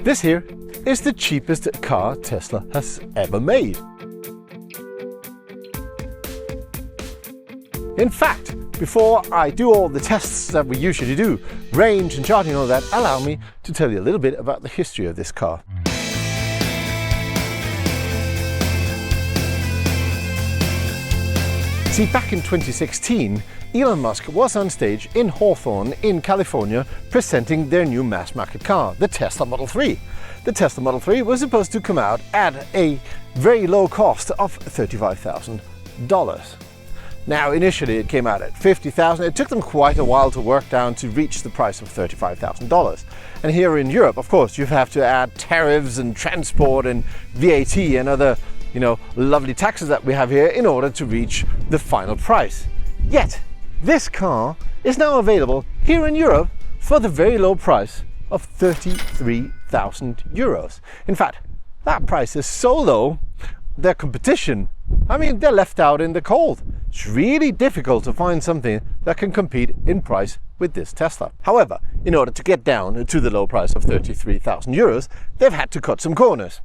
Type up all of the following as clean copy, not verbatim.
This here is the cheapest car Tesla has ever made. In fact, before I do all the tests that we usually do, range and charging and all that, allow me to tell you a little bit about the history of this car. See, back in 2016, Elon Musk was on stage in Hawthorne in California presenting their new mass market car, the Tesla Model 3. The Tesla Model 3 was supposed to come out at a very low cost of $35,000. Now, initially it came out at $50,000. It took them quite a while to work down to reach the price of $35,000. And here in Europe, of course, you have to add tariffs and transport and VAT and other, lovely taxes that we have here in order to reach the final price. Yet, this car is now available here in Europe for the very low price of 33,000 euros. In fact, that price is so low, their competition, they're left out in the cold. It's really difficult to find something that can compete in price with this Tesla. However, in order to get down to the low price of 33,000 euros, they've had to cut some corners.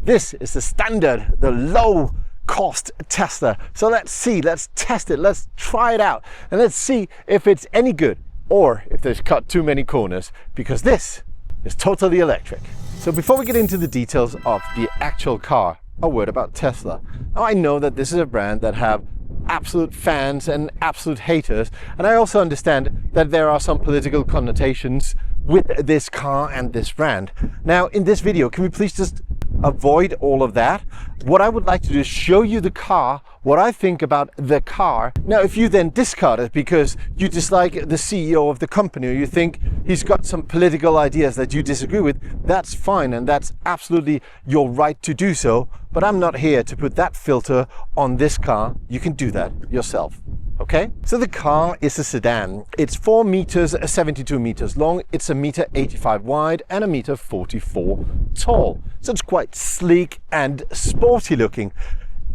This is the standard, the low cost Tesla. So let's see, let's test it, let's try it out, and let's see if it's any good or if they've cut too many corners, because this is totally electric. So before we get into the details of the actual car, a word about Tesla. Now, I know that this is a brand that have absolute fans and absolute haters, and I also understand that there are some political connotations with this car and this brand. Now, in this video, can we please just avoid all of that? What I would like to do is show you the car, what I think about the car. Now, if you then discard it because you dislike the CEO of the company, or you think he's got some political ideas that you disagree with, that's fine, and that's absolutely your right to do so. But I'm not here to put that filter on this car. You can do that yourself. Okay, so the car is a sedan. It's 4 meters, 72 meters long. It's 1.85 meters wide and 1.44 meters tall. So it's quite sleek and sporty looking.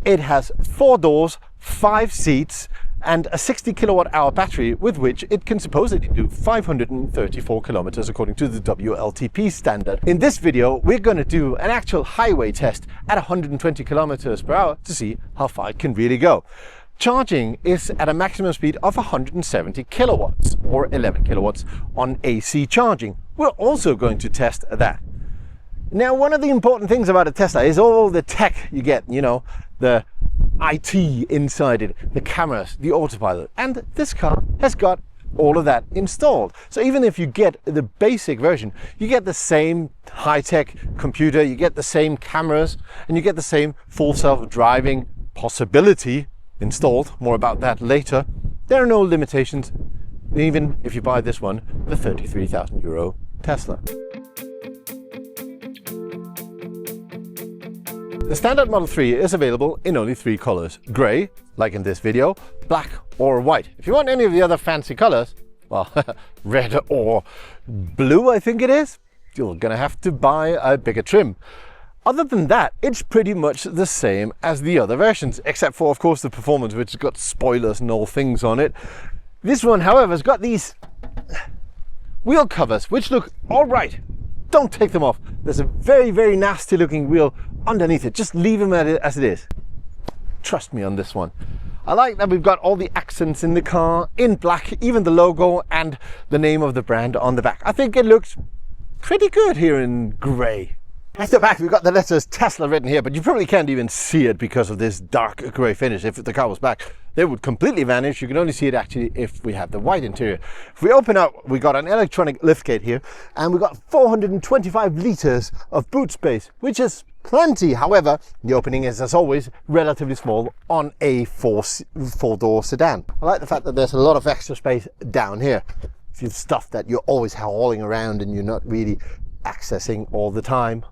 It has 4 doors, 5 seats, and a 60 kilowatt hour battery with which it can supposedly do 534 kilometers according to the WLTP standard. In this video, we're going to do an actual highway test at 120 kilometers per hour to see how far it can really go. Charging is at a maximum speed of 170 kilowatts or 11 kilowatts on AC charging. We're also going to test that. Now, one of the important things about a Tesla is all the tech you get, the IT inside it, the cameras, the autopilot, and this car has got all of that installed. So even if you get the basic version, you get the same high-tech computer, you get the same cameras, and you get the same full self-driving possibility installed. More about that later. There are no limitations, even if you buy this one, the 33,000 euro Tesla. The standard Model 3 is available in only 3 colors: grey, like in this video, black or white. If you want any of the other fancy colors, well, red or blue, I think it is, you're gonna have to buy a bigger trim. Other than that, it's pretty much the same as the other versions, except for, of course, the performance, which has got spoilers and all things on it. This one, however, has got these wheel covers, which look all right. Don't take them off. There's a very, very nasty looking wheel underneath it. Just leave them as it is. Trust me on this one. I like that we've got all the accents in the car in black, even the logo and the name of the brand on the back. I think it looks pretty good here in grey. At the back, we've got the letters Tesla written here, but you probably can't even see it because of this dark grey finish. If the car was black, they would completely vanish. You can only see it actually if we have the white interior. If we open up, we got an electronic liftgate here, and we got 425 liters of boot space, which is plenty. However, the opening is, as always, relatively small on a four-door sedan. I like the fact that there's a lot of extra space down here. If you've stuff that you're always hauling around and you're not really accessing all the time.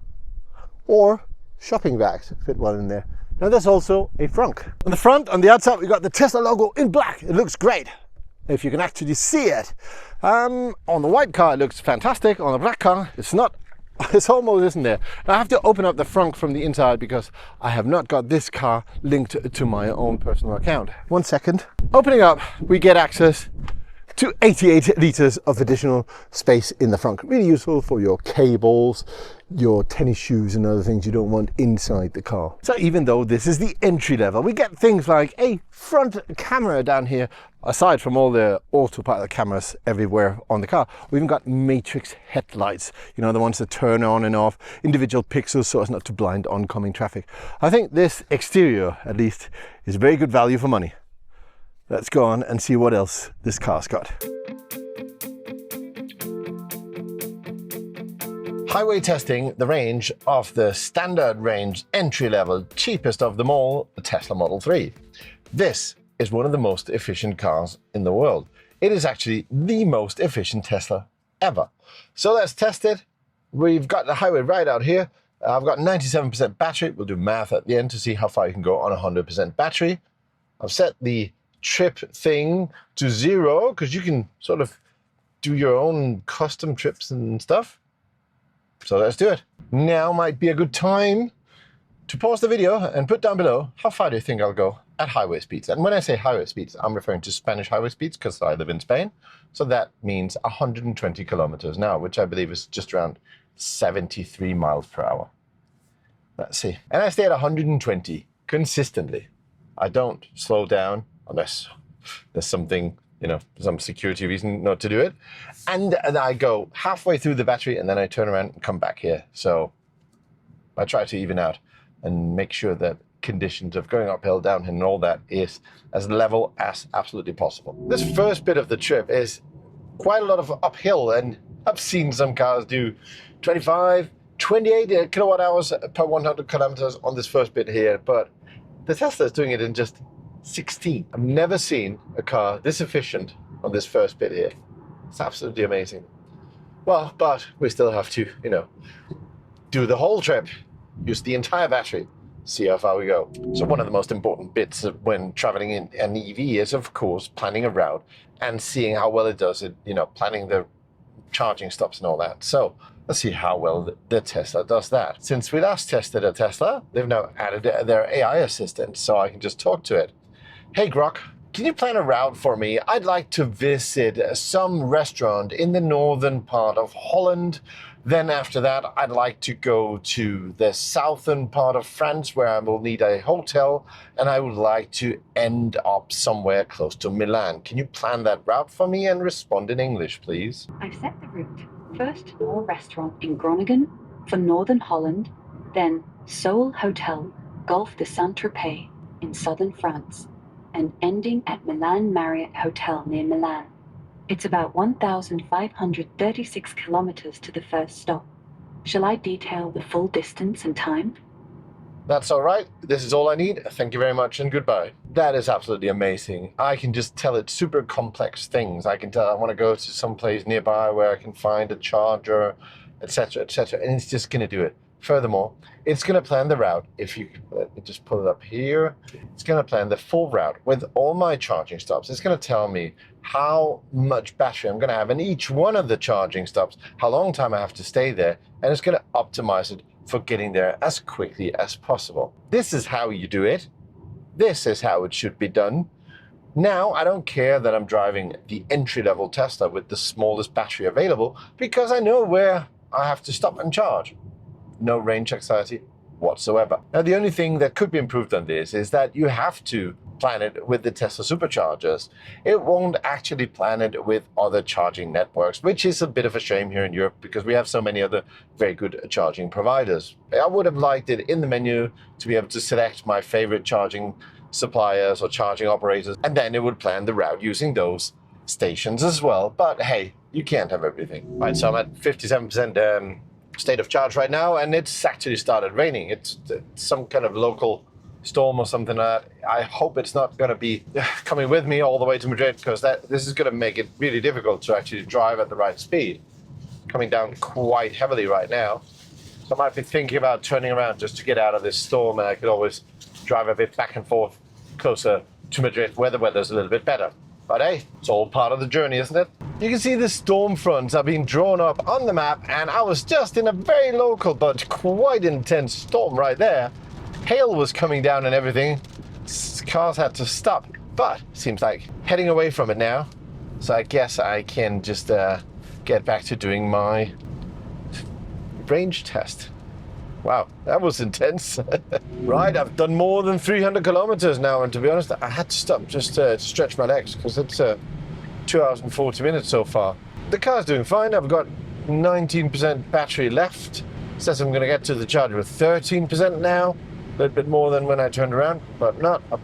Or shopping bags fit well in there. Now there's also a frunk. On the front, on the outside, we've got the Tesla logo in black. It looks great, if you can actually see it. On the white car, it looks fantastic. On the black car, it's not. It's almost isn't there. Now, I have to open up the frunk from the inside because I have not got this car linked to my own personal account. 1 second. Opening up, we get access to 88 liters of additional space in the front. Really useful for your cables, your tennis shoes and other things you don't want inside the car. So even though this is the entry level, we get things like a front camera down here. Aside from all the autopilot cameras everywhere on the car, we even got matrix headlights, you know, the ones that turn on and off individual pixels so as not to blind oncoming traffic. I think this exterior, at least, is very good value for money. Let's go on and see what else this car's got. Highway testing the range of the standard range entry level cheapest of them all, the Tesla Model 3. This is one of the most efficient cars in the world. It is actually the most efficient Tesla ever. So let's test it. We've got the highway right out here. I've got 97% battery. We'll do math at the end to see how far you can go on 100% battery. I've set the trip thing to 0 because you can sort of do your own custom trips and stuff. So let's do it. Now might be a good time to pause the video and put down below how far do you think I'll go at highway speeds. And when I say highway speeds, I'm referring to Spanish highway speeds because I live in Spain. So that means 120 kilometers an hour, which I believe is just around 73 miles per hour. Let's see. And I stay at 120 consistently. I don't slow down unless there's something, you know, some security reason not to do it. And I go halfway through the battery and then I turn around and come back here. So I try to even out and make sure that conditions of going uphill, downhill, and all that is as level as absolutely possible. This first bit of the trip is quite a lot of uphill, and I've seen some cars do 25, 28 kilowatt hours per 100 kilometers on this first bit here, but the Tesla is doing it in just 16. I've never seen a car this efficient on this first bit here. It's absolutely amazing. Well, but we still have to, you know, do the whole trip, use the entire battery, see how far we go. So one of the most important bits when traveling in an EV is, of course, planning a route and seeing how well it does it, you know, planning the charging stops and all that. So let's see how well the Tesla does that. Since we last tested a Tesla, they've now added their AI assistant, so I can just talk to it. Hey Grok, can you plan a route for me? I'd like to visit some restaurant in the northern part of Holland. Then after that, I'd like to go to the southern part of France where I will need a hotel, and I would like to end up somewhere close to Milan. Can you plan that route for me and respond in English, please? I've set the route. First, more restaurant in Groningen for northern Holland, then Seoul Hotel, Golfe de Saint-Tropez in southern France, and ending at Milan Marriott Hotel near Milan. It's about 1,536 kilometers to the first stop. Shall I detail the full distance and time? That's all right. This is all I need. Thank you very much and goodbye. That is absolutely amazing. I can just tell it super complex things. I can tell I want to go to some place nearby where I can find a charger, etc., etc., and it's just going to do it. Furthermore, it's going to plan the route. If you let me just pull it up here, it's going to plan the full route with all my charging stops. It's going to tell me how much battery I'm going to have in each one of the charging stops, how long time I have to stay there, and it's going to optimize it for getting there as quickly as possible. This is how you do it. This is how it should be done. Now, I don't care that I'm driving the entry-level Tesla with the smallest battery available because I know where I have to stop and charge. No range anxiety whatsoever. Now, the only thing that could be improved on this is that you have to plan it with the Tesla superchargers. It won't actually plan it with other charging networks, which is a bit of a shame here in Europe because we have so many other very good charging providers. I would have liked it in the menu to be able to select my favorite charging suppliers or charging operators, and then it would plan the route using those stations as well. But hey, you can't have everything. Right, so I'm at 57% state of charge right now, and it's actually started raining. It's some kind of local storm or something like that. I hope it's not going to be coming with me all the way to Madrid because this is going to make it really difficult to actually drive at the right speed. Coming down quite heavily right now. So I might be thinking about turning around just to get out of this storm, and I could always drive a bit back and forth closer to Madrid where the weather's a little bit better. But hey, it's all part of the journey, isn't it? You can see the storm fronts are being drawn up on the map, and I was just in a very local but quite intense storm right there. Hail was coming down and everything. Cars had to stop, but seems like heading away from it now. So I guess I can just get back to doing my range test. Wow, that was intense. Right, I've done more than 300 kilometers now, and to be honest, I had to stop just to stretch my legs because it's 2 hours and 40 minutes so far. The car's doing fine. I've got 19% battery left. It says I'm going to get to the charger with 13% now. A little bit more than when I turned around, but not a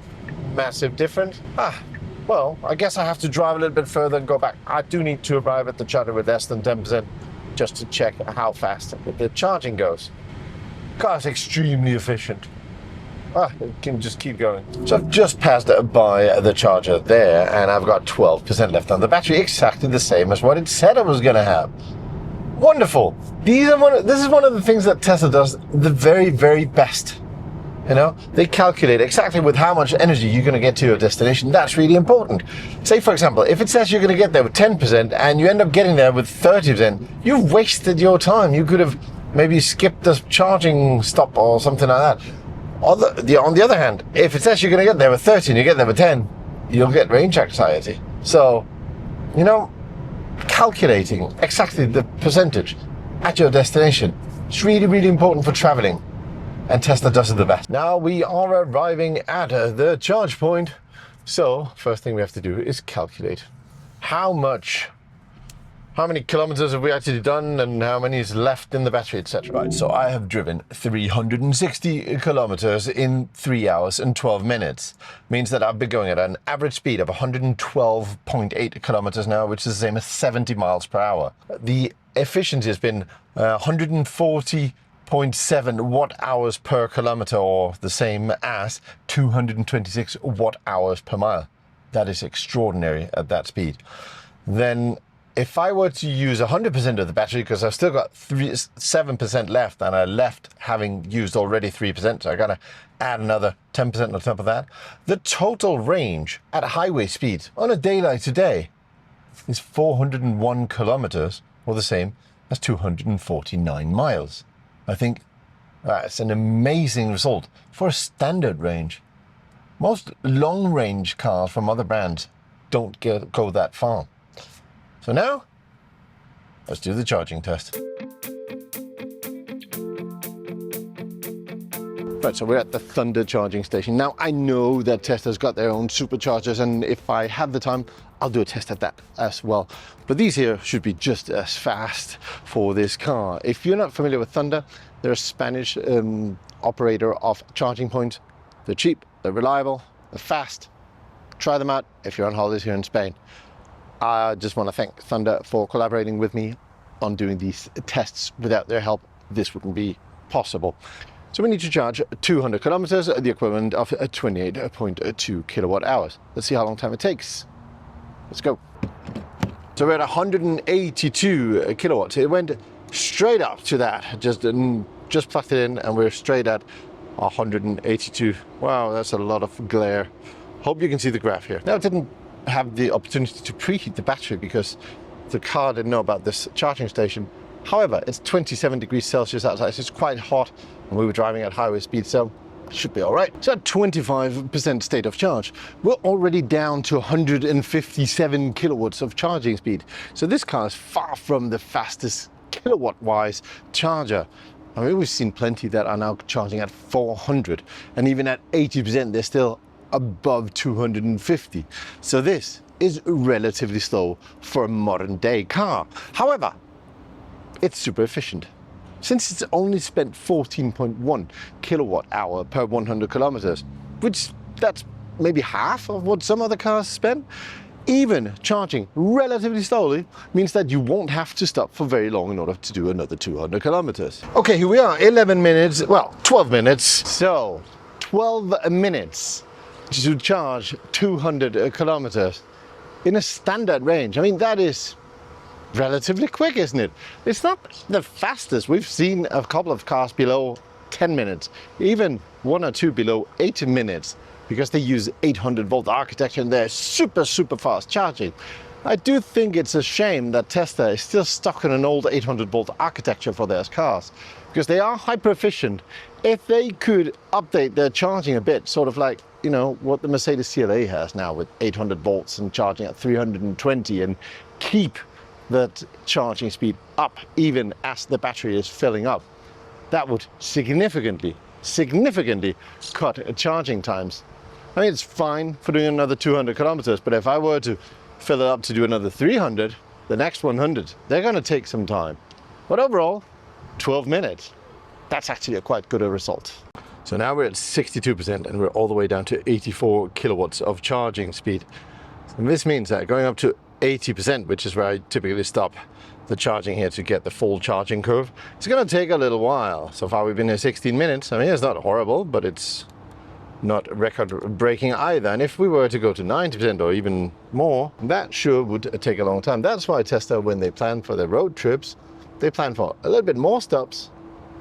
massive difference. Well, I guess I have to drive a little bit further and go back. I do need to arrive at the charger with less than 10% just to check how fast the charging goes. Car's extremely efficient. It can just keep going. So I've just passed by the charger there, and I've got 12% left on the battery, exactly the same as what it said I was going to have. Wonderful. This is one of the things that Tesla does the very, very best. You know, they calculate exactly with how much energy you're going to get to your destination. That's really important. Say, for example, if it says you're going to get there with 10% and you end up getting there with 30%, you've wasted your time. You could have maybe skipped the charging stop or something like that. On the other hand, if it says you're going to get there with 30 and you get there with 10, you'll get range anxiety. So, you know, calculating exactly the percentage at your destination is really, really important for traveling. And Tesla does it the best. Now we are arriving at the charge point. So, first thing we have to do is calculate how many kilometers have we actually done and how many is left in the battery, etc. Right, so I have driven 360 kilometers in 3 hours and 12 minutes. Means that I've been going at an average speed of 112.8 kilometers now, which is the same as 70 miles per hour. The efficiency has been 140.7 watt hours per kilometer, or the same as 226 watt hours per mile. That is extraordinary at that speed. Then if I were to use 100% of the battery, because I've still got 7% left, and I left having used already 3%, so I gotta add another 10% on top of that, the total range at highway speed on a day like today is 401 kilometers, or the same as 249 miles. I think that's an amazing result for a standard range. Most long-range cars from other brands don't go that far. So now, let's do the charging test. Right, so we're at the Thunder charging station. Now, I know that Tesla's got their own superchargers, and if I have the time, I'll do a test at that as well. But these here should be just as fast for this car. If you're not familiar with Thunder, they're a Spanish operator of charging points. They're cheap, they're reliable, they're fast. Try them out if you're on holidays here in Spain. I just want to thank Thunder for collaborating with me on doing these tests. Without their help, this wouldn't be possible. So we need to charge 200 kilometers, the equivalent of 28.2 kilowatt hours. Let's see how long time it takes. Let's go. So we're at 182 kilowatts. It went straight up to that. Just plugged it in and we're straight at 182. Wow, that's a lot of glare. Hope you can see the graph here. Now, it didn't have the opportunity to preheat the battery because the car didn't know about this charging station. However, it's 27 degrees Celsius outside, so it's quite hot, and we were driving at highway speed, so it should be all right. So at 25% state of charge, we're already down to 157 kilowatts of charging speed. So this car is far from the fastest kilowatt-wise charger. I mean, we've seen plenty that are now charging at 400, and even at 80%, they're still above 250. So this is relatively slow for a modern day car. However, it's super efficient. Since it's only spent 14.1 kilowatt hour per 100 kilometers, which that's maybe half of what some other cars spend, even charging relatively slowly means that you won't have to stop for very long in order to do another 200 kilometers. Okay, here we are, 12 minutes. So 12 minutes to charge 200 kilometers in a standard range. I mean, that is relatively quick, isn't it? It's not the fastest. We've seen a couple of cars below 10 minutes, even one or two below 8 minutes, because they use 800 volt architecture and they're super, super fast charging. I do think it's a shame that Tesla is still stuck in an old 800 volt architecture for their cars, because they are hyper efficient. If they could update their charging a bit, sort of like, you know, what the Mercedes CLA has now with 800 volts and charging at 320, and keep that charging speed up even as the battery is filling up. That would significantly cut charging times. I mean, it's fine for doing another 200 kilometers, but if I were to fill it up to do another 300, the next 100, they're going to take some time. But overall, 12 minutes. That's actually a quite good result. So now we're at 62% and we're all the way down to 84 kilowatts of charging speed. And this means that going up to 80%, which is where I typically stop the charging here to get the full charging curve, it's going to take a little while. So far we've been here 16 minutes. I mean, it's not horrible, but it's not record-breaking either. And if we were to go to 90% or even more, that sure would take a long time. That's why Tesla, when they plan for their road trips, they plan for a little bit more stops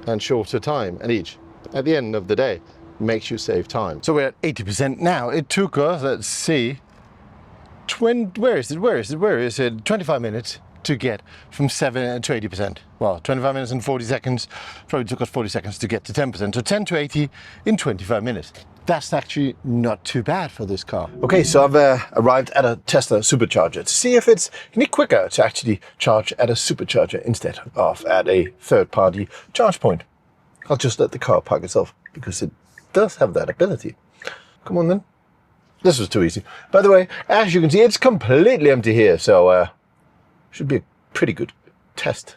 and shorter time at each. At the end of the day, makes you save time. So we're at 80% now. It took us, let's see, 25 minutes to get from 7 to 80%. Well, 25 minutes and 40 seconds. Probably took us 40 seconds to get to 10%. So 10 to 80 in 25 minutes. That's actually not too bad for this car. Okay, so I've arrived at a Tesla supercharger to see if it's any quicker to actually charge at a supercharger instead of at a third-party charge point. I'll just let the car park itself because it does have that ability. Come on then. This was too easy. By the way, as you can see, it's completely empty here, so should be a pretty good test.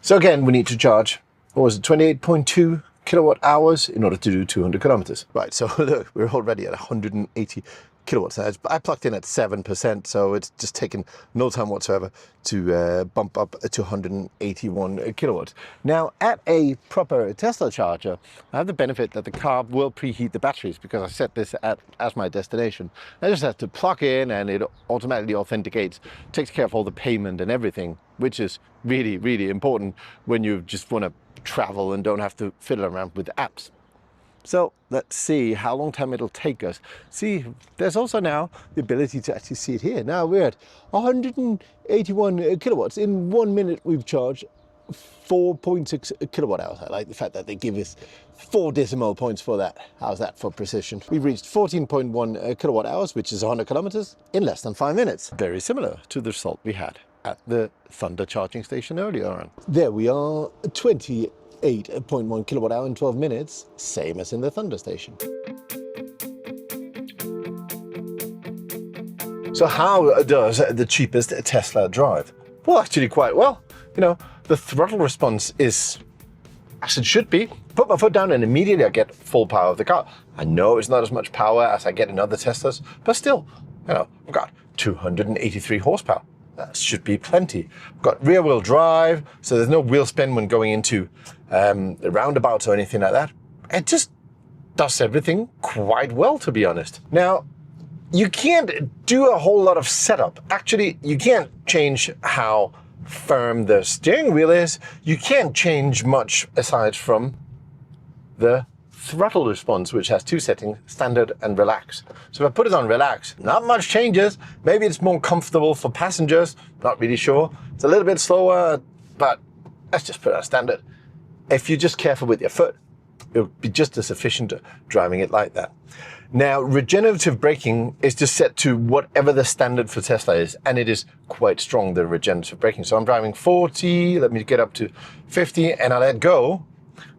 So again, we need to charge, what was it, 28.2 kilowatt hours in order to do 200 kilometers. Right, so look, we're already at 180 kilowatts. I plugged in at 7%, so it's just taken no time whatsoever to bump up to 181 kilowatts. Now, at a proper Tesla charger, I have the benefit that the car will preheat the batteries because I set this as my destination. I just have to plug in and it automatically authenticates, takes care of all the payment and everything, which is really, really important when you just want to travel and don't have to fiddle around with apps. So let's see how long time it'll take us. See, there's also now the ability to actually see it here. Now we're at 181 kilowatts. In 1 minute, we've charged 4.6 kilowatt hours. I like the fact that they give us 4 decimal points for that. How's that for precision? We've reached 14.1 kilowatt hours, which is 100 kilometers in less than 5 minutes. Very similar to the result we had at the Thunder charging station earlier on. There we are, 28.1 kilowatt hour in 12 minutes, same as in the Thunder station. So how does the cheapest Tesla drive? Well, actually quite well. You know, the throttle response is as it should be. Put my foot down and immediately I get full power of the car. I know it's not as much power as I get in other Teslas, but still, you know, I've got 283 horsepower. That should be plenty. I've got rear wheel drive, so there's no wheel spin when going into roundabouts or anything like that. It just does everything quite well, to be honest. Now, you can't do a whole lot of setup. Actually, you can't change how firm the steering wheel is. You can't change much aside from the throttle response, which has 2 settings, standard and relax. So if I put it on relax, not much changes. Maybe it's more comfortable for passengers, not really sure. It's a little bit slower, but let's just put it on standard. If you're just careful with your foot, it'll be just as efficient driving it like that. Now, regenerative braking is just set to whatever the standard for Tesla is, and it is quite strong, the regenerative braking. So I'm driving 40, let me get up to 50, and I let go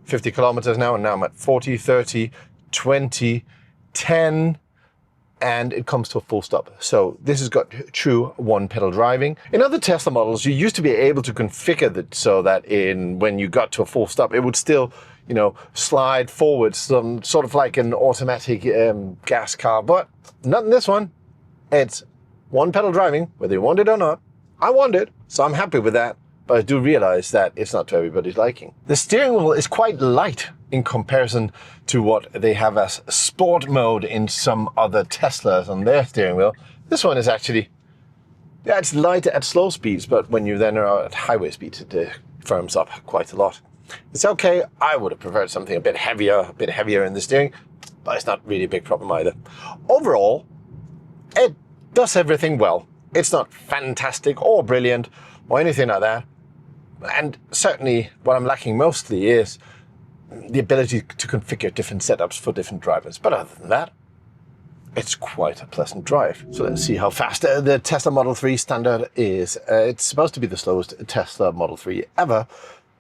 50 kilometers now, and now I'm at 40, 30, 20, 10, and it comes to a full stop. So this has got true one-pedal driving. In other Tesla models, you used to be able to configure that so that when you got to a full stop, it would still, you know, slide forward, some sort of like an automatic gas car, but not in this one. It's one-pedal driving, whether you want it or not. I want it, so I'm happy with that. But I do realize that it's not to everybody's liking. The steering wheel is quite light in comparison to what they have as sport mode in some other Teslas on their steering wheel. This one is actually, yeah, it's light at slow speeds, but when you then are at highway speeds, it firms up quite a lot. It's okay. I would have preferred something a bit heavier in the steering, but it's not really a big problem either. Overall, it does everything well. It's not fantastic or brilliant or anything like that. And certainly what I'm lacking mostly is the ability to configure different setups for different drivers. But other than that, it's quite a pleasant drive. So let's see how fast the Tesla Model 3 standard is. It's supposed to be the slowest Tesla Model 3 ever.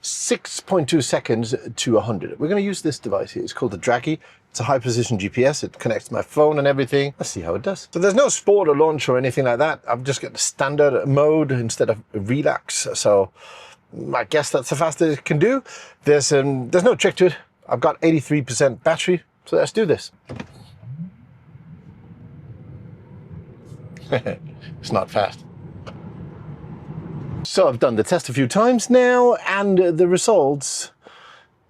6.2 seconds to 100. We're going to use this device here. It's called the Draggy. It's a high precision GPS. It connects to my phone and everything. Let's see how it does. So there's no sport or launch or anything like that. I've just got the standard mode instead of relax. So I guess that's the fastest it can do. There's no trick to it. I've got 83% battery. So let's do this. It's not fast. So I've done the test a few times now, and the results,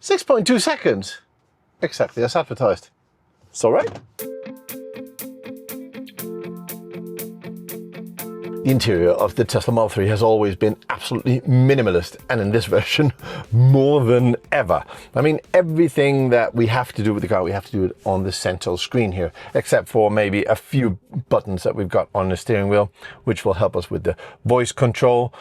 6.2 seconds. Exactly as advertised. It's all right. The interior of the Tesla Model 3 has always been absolutely minimalist, and in this version, more than ever. I mean, everything that we have to do with the car, we have to do it on the central screen here, except for maybe a few buttons that we've got on the steering wheel, which will help us with the voice control,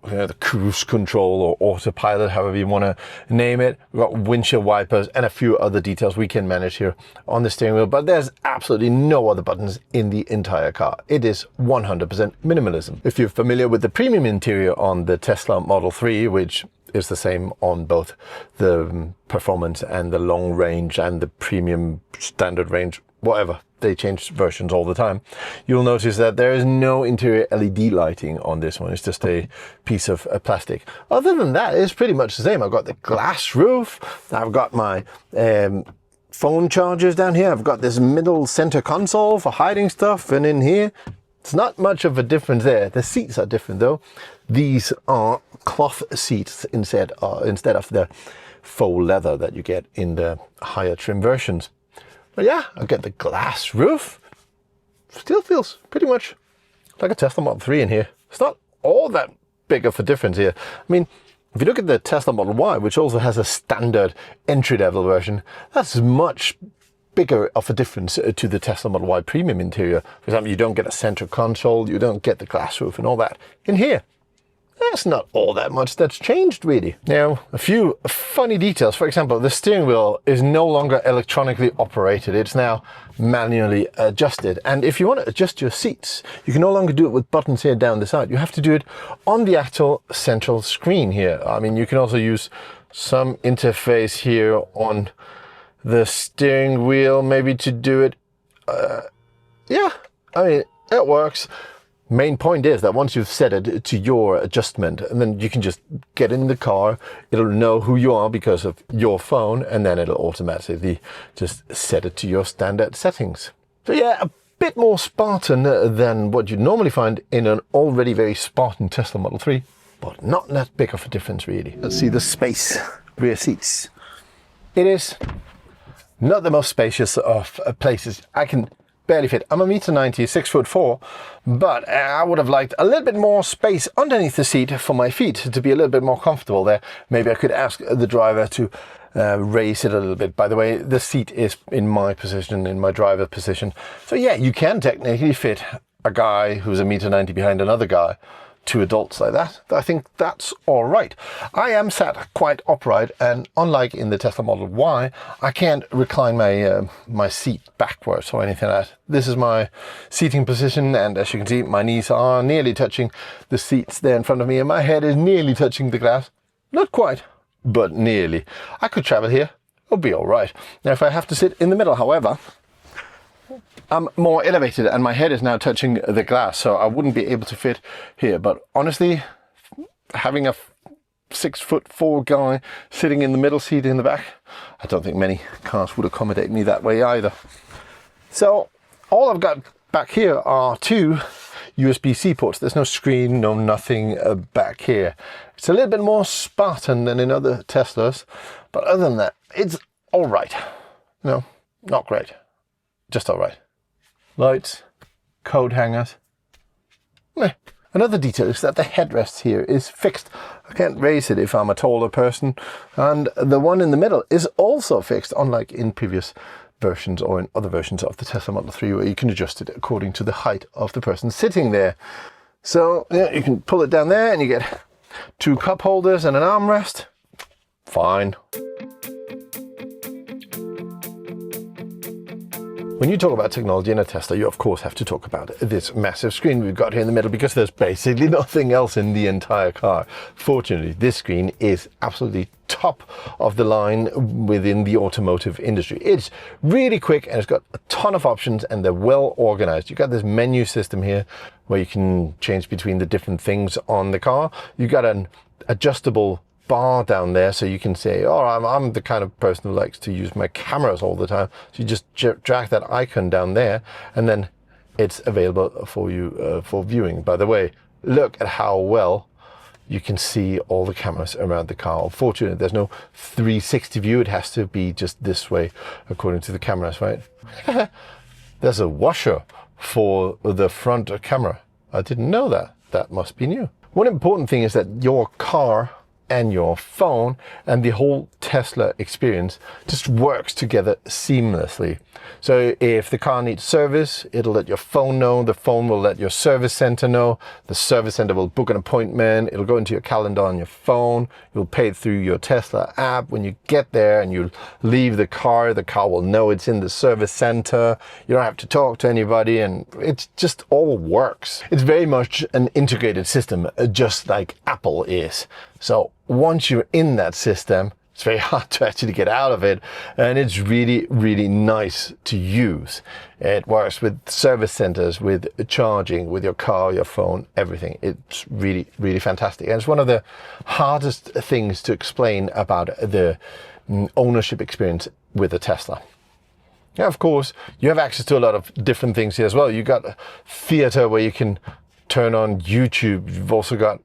the cruise control or autopilot, however you want to name it. We've got windshield wipers and a few other details we can manage here on the steering wheel, but there's absolutely no other buttons in the entire car. It is 100% minimalism. If you're familiar with the premium interior on the Tesla Model 3, which is the same on both the performance and the long range and the premium standard range, whatever, they change versions all the time, you'll notice that there is no interior LED lighting on this one. It's just a piece of plastic. Other than that, it's pretty much the same. I've got the glass roof. I've got my phone chargers down here. I've got this middle center console for hiding stuff. And in here, it's not much of a difference there. The seats are different though. These are cloth seats instead of the faux leather that you get in the higher trim versions. But yeah, I get the glass roof. Still feels pretty much like a Tesla Model 3 in here. It's not all that big of a difference here. I mean, if you look at the Tesla Model Y, which also has a standard entry-level version, that's much bigger of a difference to the Tesla Model Y premium interior. For example, you don't get a center console, you don't get the glass roof and all that. In here, that's not all that much that's changed, really. Now, a few funny details. For example, the steering wheel is no longer electronically operated. It's now manually adjusted. And if you want to adjust your seats, you can no longer do it with buttons here down the side. You have to do it on the actual central screen here. I mean, you can also use some interface here on the steering wheel, maybe to do it. Yeah, I mean, it works. Main point is that once you've set it to your adjustment, and then you can just get in the car, it'll know who you are because of your phone, and then it'll automatically just set it to your standard settings. So yeah, a bit more Spartan than what you'd normally find in an already very Spartan Tesla Model 3, but not that big of a difference really. Let's see the space rear seats. It is not the most spacious of places. I can barely fit. I'm 1.90 m, 6'4", but I would have liked a little bit more space underneath the seat for my feet to be a little bit more comfortable there. Maybe I could ask the driver to raise it a little bit. By the way, the seat is in my position, in my driver position. So yeah, you can technically fit a guy who's 1.90 m behind another guy, two adults like that. I think that's all right. I am sat quite upright, and unlike in the Tesla Model Y, I can't recline my seat backwards or anything like that. This is my seating position, and as you can see, my knees are nearly touching the seats there in front of me, and my head is nearly touching the glass. Not quite, but nearly. I could travel here. It'll be all right. Now, if I have to sit in the middle, however, I'm more elevated and my head is now touching the glass, so I wouldn't be able to fit here. But honestly, having a 6'4" guy sitting in the middle seat in the back, I don't think many cars would accommodate me that way either. So all I've got back here are two USB-C ports. There's no screen, no nothing back here. It's a little bit more Spartan than in other Teslas, but other than that, it's all right. No, not great. Just all right. Lights, coat hangers. Meh. Another detail is that the headrest here is fixed. I can't raise it if I'm a taller person. And the one in the middle is also fixed, unlike in previous versions or in other versions of the Tesla Model 3, where you can adjust it according to the height of the person sitting there. So yeah, you can pull it down there and you get two cup holders and an armrest. Fine. When you talk about technology in a Tesla, you of course have to talk about this massive screen we've got here in the middle, because there's basically nothing else in the entire car. Fortunately, this screen is absolutely top of the line within the automotive industry. It's really quick and it's got a ton of options and they're well organized. You've got this menu system here where you can change between the different things on the car. You've got an adjustable bar down there, so you can say, oh, I'm the kind of person who likes to use my cameras all the time. So you just drag that icon down there and then it's available for you for viewing. By the way, look at how well you can see all the cameras around the car. Unfortunately, there's no 360 view. It has to be just this way according to the cameras, right? There's a washer for the front camera. I didn't know that. That must be new. One important thing is that your car and your phone and the whole Tesla experience just works together seamlessly. So if the car needs service, it'll let your phone know, the phone will let your service center know, the service center will book an appointment, it'll go into your calendar on your phone, you'll pay it through your Tesla app. When you get there and you leave the car will know it's in the service center, you don't have to talk to anybody, and it just all works. It's very much an integrated system, just like Apple is. So once you're in that system, it's very hard to actually get out of it, and it's really, really nice to use. It works with service centers, with charging, with your car, your phone, everything. It's really, really fantastic. And it's one of the hardest things to explain about the ownership experience with a Tesla. Now, of course, you have access to a lot of different things here as well. You've got a theater where you can turn on YouTube. You've also got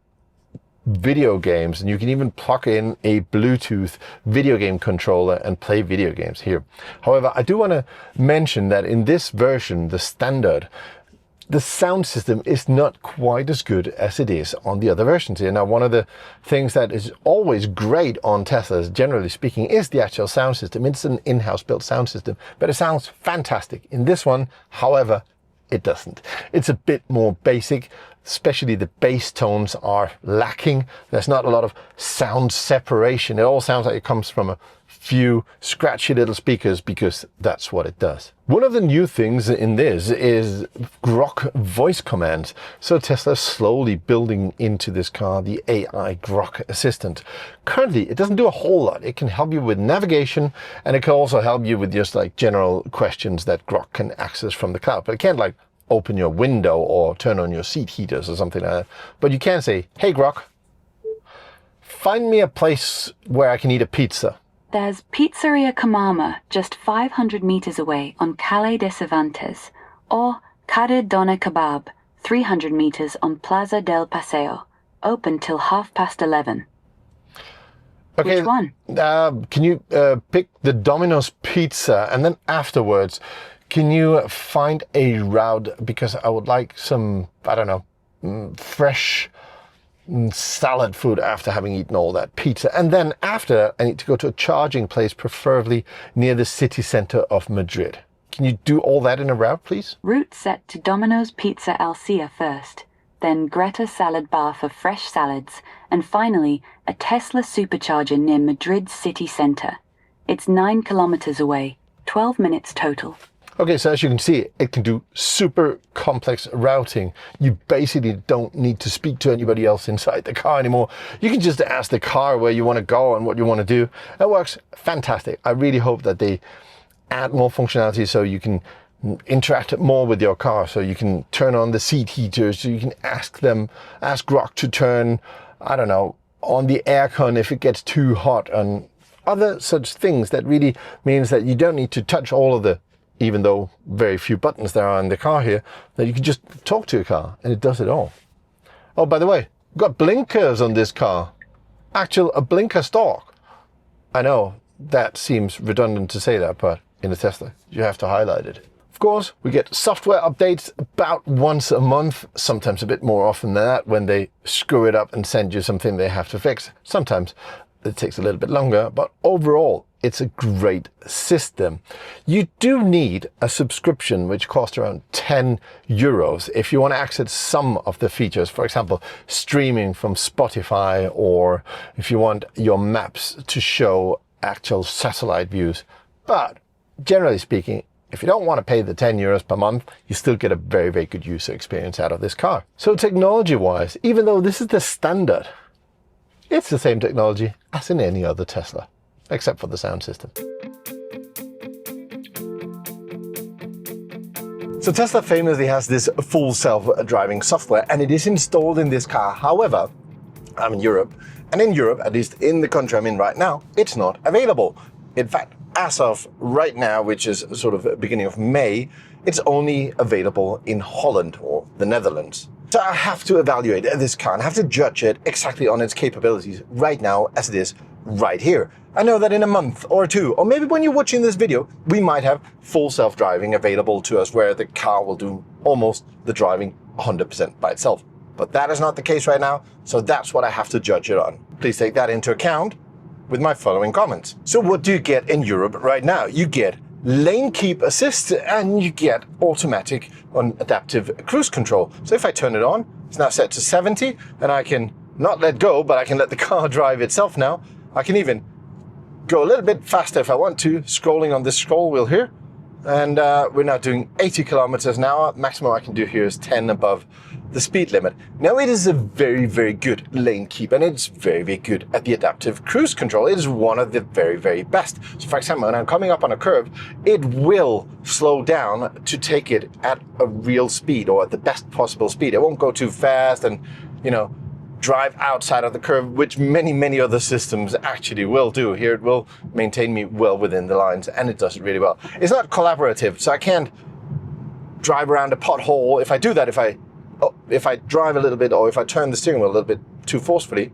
video games, and you can even plug in a Bluetooth video game controller and play video games here. However, I do want to mention that in this version, the standard, the sound system is not quite as good as it is on the other versions here. Now, one of the things that is always great on Teslas, generally speaking, is the actual sound system. It's an in-house built sound system, but it sounds fantastic. In this one, however, it doesn't. It's a bit more basic, especially the bass tones are lacking. There's not a lot of sound separation. It all sounds like it comes from a few scratchy little speakers, because that's what it does. One of the new things in this is Grok voice commands. So Tesla is slowly building into this car the AI Grok assistant. Currently, it doesn't do a whole lot. It can help you with navigation, and it can also help you with just like general questions that Grok can access from the cloud. But it can't like open your window or turn on your seat heaters or something like that. But you can say, hey Grok, find me a place where I can eat a pizza. There's Pizzeria Kamama just 500 meters away on Calle de Cervantes, or Carre Donna Kebab 300 meters on Plaza del Paseo, open till 11:30. Okay, which one? Can you pick the Domino's pizza, and then afterwards, can you find a route, because I would like some, I don't know, fresh salad food after having eaten all that pizza. And then after, I need to go to a charging place, preferably near the city center of Madrid. Can you do all that in a route, please? Route set to Domino's Pizza Alcia first, then Greta Salad Bar for fresh salads, and finally a Tesla supercharger near Madrid city center. It's 9 kilometers away, 12 minutes total. Okay, so as you can see, it can do super complex routing. You basically don't need to speak to anybody else inside the car anymore. You can just ask the car where you want to go and what you want to do. It works fantastic. I really hope that they add more functionality so you can interact more with your car, so you can turn on the seat heaters, so you can ask Grok to turn, I don't know, on the aircon if it gets too hot, and other such things. That really means that you don't need to touch all of the, even though very few buttons there are in the car here, that you can just talk to your car and it does it all. Oh, by the way, we've got blinkers on this car. A blinker stalk. I know that seems redundant to say that, but in a Tesla, you have to highlight it. Of course, we get software updates about once a month, sometimes a bit more often than that when they screw it up and send you something they have to fix. Sometimes it takes a little bit longer, but overall, it's a great system. You do need a subscription which costs around 10 euros if you want to access some of the features. For example, streaming from Spotify, or if you want your maps to show actual satellite views. But generally speaking, if you don't want to pay the 10 euros per month, you still get a very, very good user experience out of this car. So technology-wise, even though this is the standard, it's the same technology as in any other Tesla, except for the sound system. So Tesla famously has this full self-driving software, and it is installed in this car. However, I'm in Europe, and in Europe, at least in the country I'm in right now, it's not available. In fact, as of right now, which is sort of beginning of May, it's only available in Holland or the Netherlands. So I have to evaluate this car and have to judge it exactly on its capabilities right now as it is right here. I know that in a month or two, or maybe when you're watching this video, we might have full self-driving available to us where the car will do almost the driving 100% by itself. But that is not the case right now, so that's what I have to judge it on. Please take that into account with my following comments. So what do you get in Europe right now? You get lane keep assist and you get automatic on adaptive cruise control. So if I turn it on, it's now set to 70 and I can not let go, but I can let the car drive itself now. I can even go a little bit faster if I want to, scrolling on this scroll wheel here. And we're now doing 80 kilometers an hour. Maximum I can do here is 10 above the speed limit. Now it is a very, very good lane keep, and it's very, very good at the adaptive cruise control. It is one of the very, very best. So for example, when I'm coming up on a curve, it will slow down to take it at a real speed or at the best possible speed. It won't go too fast and, drive outside of the curve, which many, many other systems actually will do. Here it will maintain me well within the lines, and it does it really well. It's not collaborative, so I can't drive around a pothole. If I do that, if I drive a little bit or if I turn the steering wheel a little bit too forcefully,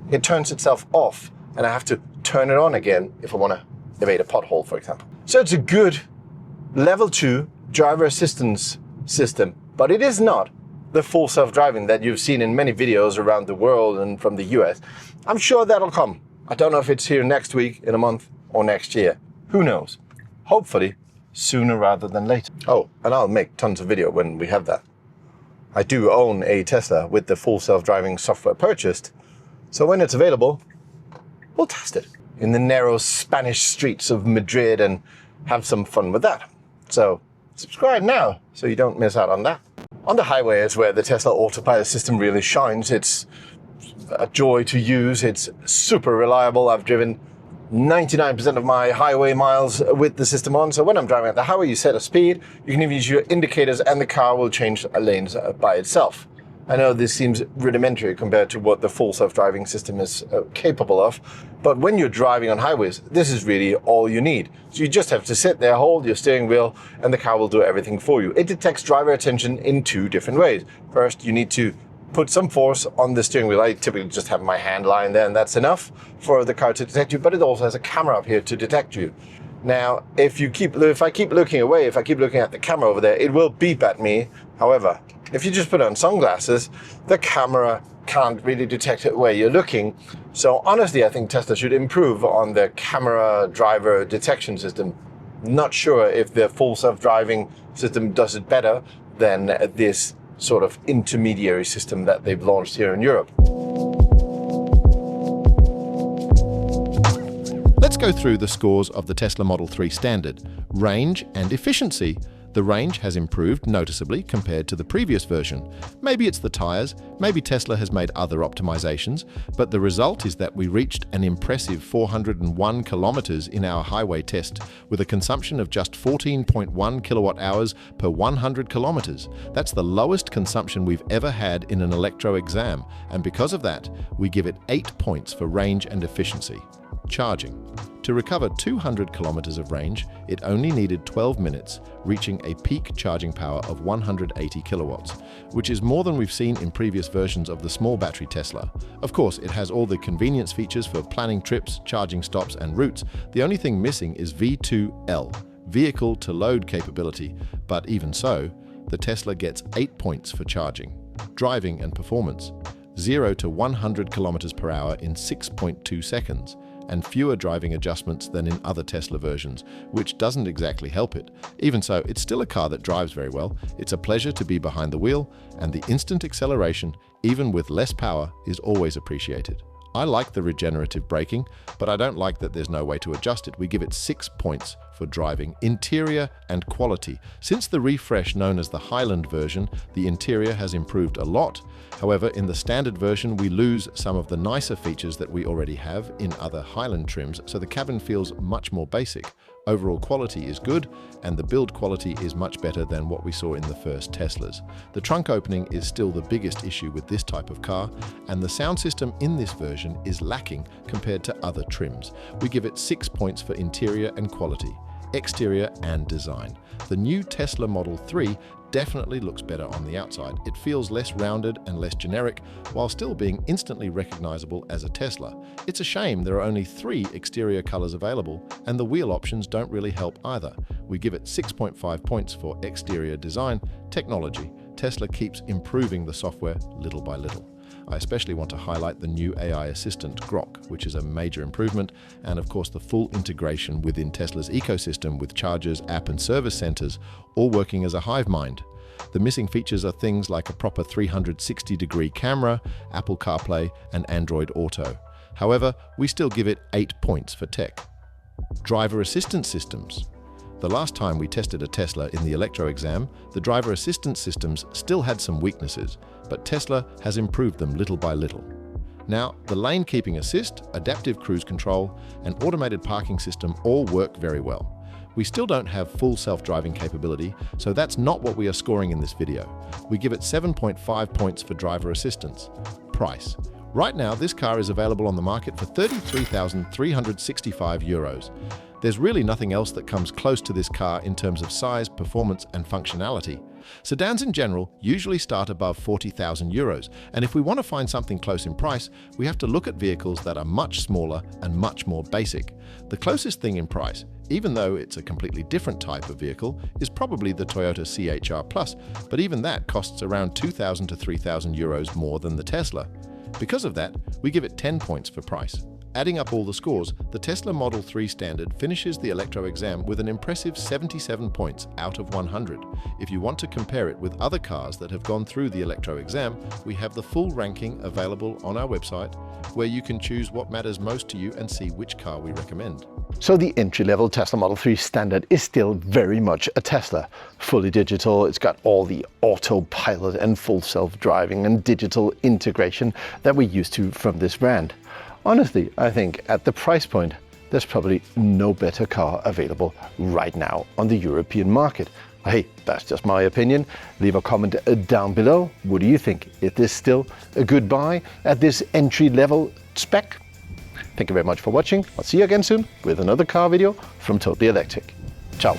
it turns itself off and I have to turn it on again if I want to evade a pothole, for example. So it's a good level 2 driver assistance system, but it is not the full self-driving that you've seen in many videos around the world and from the US. I'm sure that'll come. I don't know if it's here next week, in a month, or next year. Who knows? Hopefully sooner rather than later. Oh, and I'll make tons of video when we have that. I do own a Tesla with the full self-driving software purchased, so when it's available, we'll test it in the narrow Spanish streets of Madrid and have some fun with that. So subscribe now so you don't miss out on that. On the highway is where the Tesla autopilot system really shines. It's a joy to use. It's super reliable. I've driven 99% of my highway miles with the system on. So when I'm driving at the highway, you set a speed, you can even use your indicators and the car will change lanes by itself. I know this seems rudimentary compared to what the full self-driving system is capable of, but when you're driving on highways, this is really all you need. So you just have to sit there, hold your steering wheel, and the car will do everything for you. It detects driver attention in 2 different ways. First, you need to put some force on the steering wheel. I typically just have my hand lying there, and that's enough for the car to detect you, but it also has a camera up here to detect you. Now, if I keep looking away, if I keep looking at the camera over there, it will beep at me. However, if you just put on sunglasses, the camera can't really detect where you're looking. So honestly, I think Tesla should improve on the camera driver detection system. Not sure if the full self-driving system does it better than this sort of intermediary system that they've launched here in Europe. Let's go through the scores of the Tesla Model 3 Standard, range and efficiency. The range has improved noticeably compared to the previous version. Maybe it's the tires, maybe Tesla has made other optimizations, but the result is that we reached an impressive 401 kilometers in our highway test with a consumption of just 14.1 kilowatt hours per 100 kilometers. That's the lowest consumption we've ever had in an electro exam, and because of that, we give it 8 points for range and efficiency. Charging. To recover 200 kilometers of range, it only needed 12 minutes, reaching a peak charging power of 180 kilowatts, which is more than we've seen in previous versions of the small battery Tesla. Of course, it has all the convenience features for planning trips, charging stops, and routes. The only thing missing is V2L, vehicle to load capability, but even so, the Tesla gets 8 points for charging. Driving and performance. 0 to 100 kilometers per hour in 6.2 seconds. And fewer driving adjustments than in other Tesla versions, which doesn't exactly help it. Even so, it's still a car that drives very well. It's a pleasure to be behind the wheel, and the instant acceleration, even with less power, is always appreciated. I like the regenerative braking, but I don't like that there's no way to adjust it. We give it 6 points for driving, interior and quality. Since the refresh known as the Highland version, the interior has improved a lot. However, in the standard version, we lose some of the nicer features that we already have in other Highland trims, so the cabin feels much more basic. Overall quality is good, and the build quality is much better than what we saw in the first Teslas. The trunk opening is still the biggest issue with this type of car, and the sound system in this version is lacking compared to other trims. We give it 6 points for interior and quality, exterior and design. The new Tesla Model 3 definitely looks better on the outside. It feels less rounded and less generic, while still being instantly recognizable as a Tesla. It's a shame there are only 3 exterior colors available, and the wheel options don't really help either. We give it 6.5 points for exterior design. Technology. Tesla keeps improving the software little by little. I especially want to highlight the new AI assistant Grok, which is a major improvement, and of course the full integration within Tesla's ecosystem with chargers, app and service centers, all working as a hive mind. The missing features are things like a proper 360-degree camera, Apple CarPlay and Android Auto. However, we still give it 8 points for tech. Driver assistance systems. The last time we tested a Tesla in the electro exam, the driver assistance systems still had some weaknesses, but Tesla has improved them little by little. Now, the lane keeping assist, adaptive cruise control, and automated parking system all work very well. We still don't have full self-driving capability, so that's not what we are scoring in this video. We give it 7.5 points for driver assistance. Price. Right now, this car is available on the market for €33,365. There's really nothing else that comes close to this car in terms of size, performance, and functionality. Sedans in general usually start above €40,000, and if we want to find something close in price, we have to look at vehicles that are much smaller and much more basic. The closest thing in price, even though it's a completely different type of vehicle, is probably the Toyota CHR Plus, but even that costs around €2,000 to €3,000 more than the Tesla. Because of that, we give it 10 points for price. Adding up all the scores, the Tesla Model 3 Standard finishes the electro exam with an impressive 77 points out of 100. If you want to compare it with other cars that have gone through the electro exam, we have the full ranking available on our website, where you can choose what matters most to you and see which car we recommend. So the entry-level Tesla Model 3 Standard is still very much a Tesla. Fully digital, it's got all the autopilot and full self-driving and digital integration that we're used to from this brand. Honestly, I think at the price point, there's probably no better car available right now on the European market. Hey, that's just my opinion. Leave a comment down below. What do you think? Is this still a good buy at this entry-level spec? Thank you very much for watching. I'll see you again soon with another car video from Totally Electric. Ciao.